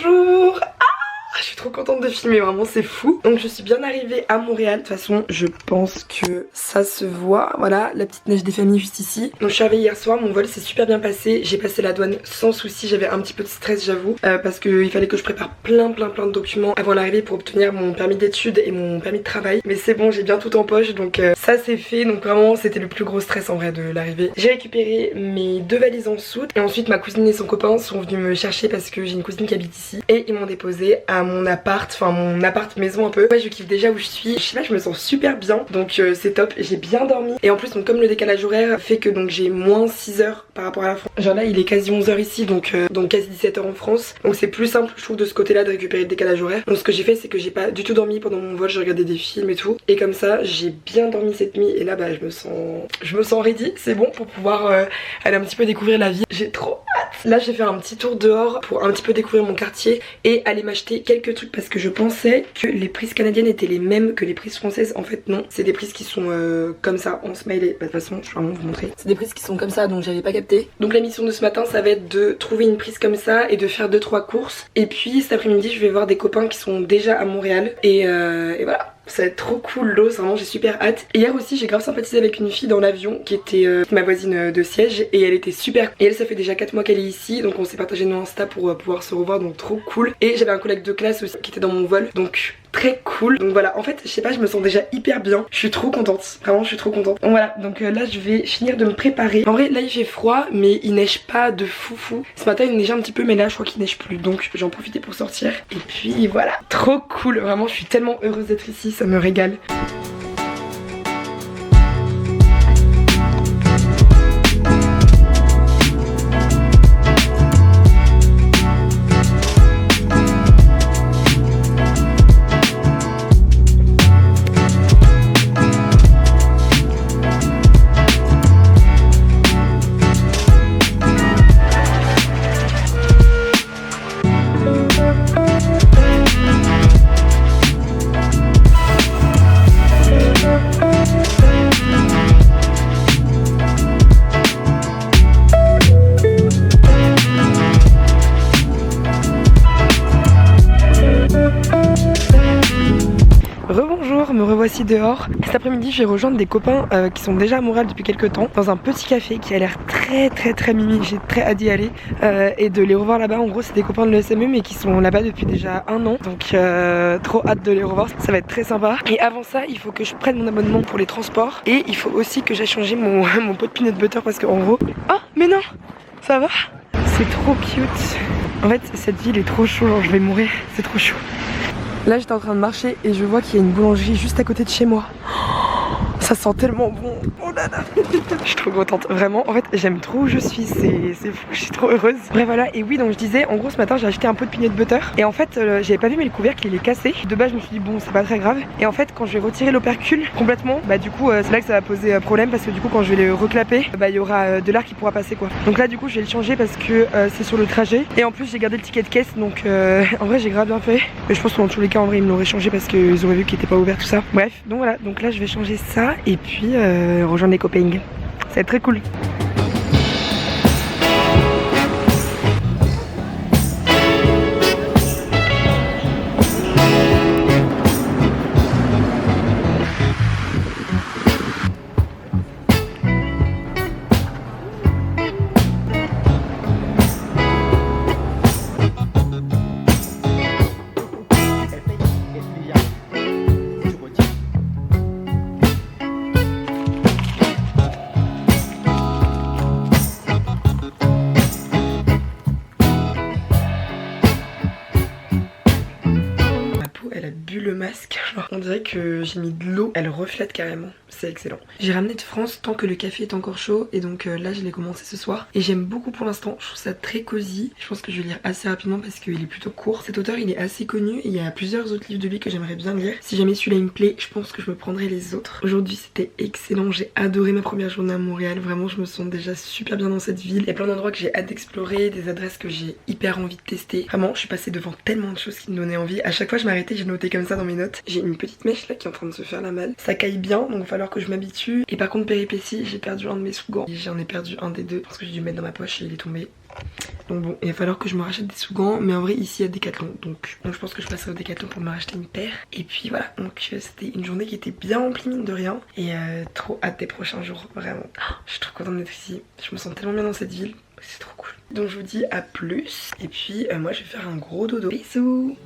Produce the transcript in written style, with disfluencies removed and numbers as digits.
Bonjour. Je suis trop contente de filmer, vraiment c'est fou. Donc je suis bien arrivée à Montréal. De toute façon je pense que ça se voit. Voilà, la petite neige des familles juste ici. Donc je suis arrivée hier soir, mon vol s'est super bien passé. J'ai passé la douane sans souci. J'avais un petit peu de stress j'avoue, parce qu'il fallait que je prépare plein de documents avant l'arrivée pour obtenir mon permis d'études et mon permis de travail. Mais c'est bon, j'ai bien tout en poche, donc ça c'est fait. Donc vraiment c'était le plus gros stress en vrai de l'arrivée. J'ai récupéré mes 2 valises en soute. Et ensuite ma cousine et son copain sont venus me chercher parce que j'ai une cousine qui habite ici. Et ils m'ont déposé à mon appart, enfin mon appart maison un peu. Ouais, je kiffe déjà où je suis. Je sais pas, je me sens super bien. Donc c'est top, j'ai bien dormi. Et en plus donc comme le décalage horaire fait que donc j'ai moins 6 heures par rapport à la France. Genre là il est quasi 11 h ici, donc quasi 17 h en France. Donc c'est plus simple je trouve de ce côté là de récupérer le décalage horaire. Donc ce que j'ai fait c'est que j'ai pas du tout dormi pendant mon vol, j'ai regardé des films et tout. Et comme ça j'ai bien dormi cette nuit. Et là bah je me sens ready, c'est bon pour pouvoir aller un petit peu découvrir la ville. J'ai trop hâte. Là j'ai fait un petit tour dehors pour un petit peu découvrir mon quartier et aller m'acheter quelques trucs parce que je pensais que les prises canadiennes étaient les mêmes que les prises françaises. En fait non, c'est des prises qui sont comme ça en smiley. Bah, de toute façon je vais vraiment vous montrer. C'est des prises qui sont comme ça donc j'avais pas capté. Donc la mission de ce matin ça va être de trouver une prise comme ça et de faire 2-3 courses. Et puis cet après-midi je vais voir des copains qui sont déjà à Montréal et voilà. Ça va être trop cool l'os, vraiment j'ai super hâte. Et hier aussi j'ai grave sympathisé avec une fille dans l'avion qui était ma voisine de siège et elle était super. Et elle ça fait déjà 4 mois qu'elle est ici donc on s'est partagé nos Insta pour pouvoir se revoir, donc trop cool. Et j'avais un collègue de classe aussi qui était dans mon vol donc très cool. Donc voilà, en fait je sais pas, je me sens déjà hyper bien. Je suis trop contente, vraiment je suis trop contente. Donc voilà, donc là je vais finir de me préparer. En vrai là il fait froid mais il neige pas de fou. Ce matin il neigeait un petit peu mais là je crois qu'il neige plus. Donc j'en profiter pour sortir. Et puis voilà, trop cool, vraiment je suis tellement heureuse d'être ici, ça me régale. Rebonjour, me revoici dehors. Cet après-midi je vais rejoindre des copains qui sont déjà à Montréal depuis quelques temps dans un petit café qui a l'air très mimi. J'ai très hâte d'y aller et de les revoir là-bas. En gros c'est des copains de l'ESMU mais qui sont là-bas depuis déjà 1 an. Donc trop hâte de les revoir, ça va être très sympa. Et avant ça il faut que je prenne mon abonnement pour les transports. Et il faut aussi que j'aille changer mon pot de peanut butter parce qu'en gros... Oh mais non, ça va? C'est trop cute. En fait cette ville est trop chaude, genre je vais mourir, c'est trop chaud. Là j'étais en train de marcher et je vois qu'il y a une boulangerie juste à côté de chez moi. Ça sent tellement bon. Oh là là. Je suis trop contente, vraiment. En fait j'aime trop où je suis, c'est fou, je suis trop heureuse. Bref voilà, et oui donc je disais, en gros ce matin j'ai acheté un pot de peanut butter. Et en fait j'avais pas vu mais le couvercle il est cassé. De base je me suis dit bon c'est pas très grave. Et en fait quand je vais retirer l'opercule complètement, bah du coup c'est là que ça va poser problème. Parce que du coup quand je vais le reclaper, bah il y aura de l'air qui pourra passer quoi. Donc là du coup je vais le changer parce que c'est sur le trajet. Et en plus j'ai gardé le ticket de caisse donc en vrai j'ai grave bien fait. Mais je pense que dans tous les cas en vrai ils me l'auraient changé parce qu'ils auraient vu qu'il était pas ouvert tout ça. Bref donc voilà, donc là je vais changer ça et puis rejoindre les copains. Ça va être très cool. Elle a bu le masque, genre on dirait que j'ai mis de l'eau, elle reflète carrément, c'est excellent. J'ai ramené de France tant que le café est encore chaud et donc là je l'ai commencé ce soir et j'aime beaucoup pour l'instant, je trouve ça très cosy. Je pense que je vais lire assez rapidement parce qu'il est plutôt court. Cet auteur il est assez connu et il y a plusieurs autres livres de lui que j'aimerais bien lire. Si jamais celui-là il me plaît, je pense que je me prendrai les autres. Aujourd'hui c'était excellent, j'ai adoré ma première journée à Montréal, vraiment je me sens déjà super bien dans cette ville. Il y a plein d'endroits que j'ai hâte d'explorer, des adresses que j'ai hyper envie de tester. Vraiment je suis passée devant tellement de choses qui me donnaient envie. À chaque fois je m'arrêtais, j'ai noté comme ça dans mes notes. J'ai une petite mèche là qui est en train de se faire la malle. Ça caille bien donc il va falloir que je m'habitue. Et par contre péripétie, j'ai perdu un de mes sous-gants. J'en ai perdu un des deux parce que j'ai dû le mettre dans ma poche et il est tombé Donc bon, il va falloir que je me rachète des sous-gants. Mais en vrai ici il y a Decathlon. Donc je pense que je passerai au Decathlon pour me racheter une paire. Et puis voilà, donc c'était une journée qui était bien remplie mine de rien. Et trop hâte des prochains jours, vraiment. Je suis trop contente d'être ici. Je me sens tellement bien dans cette ville. C'est trop cool. Donc je vous dis à plus. Et puis moi je vais faire un gros dodo. Bisous.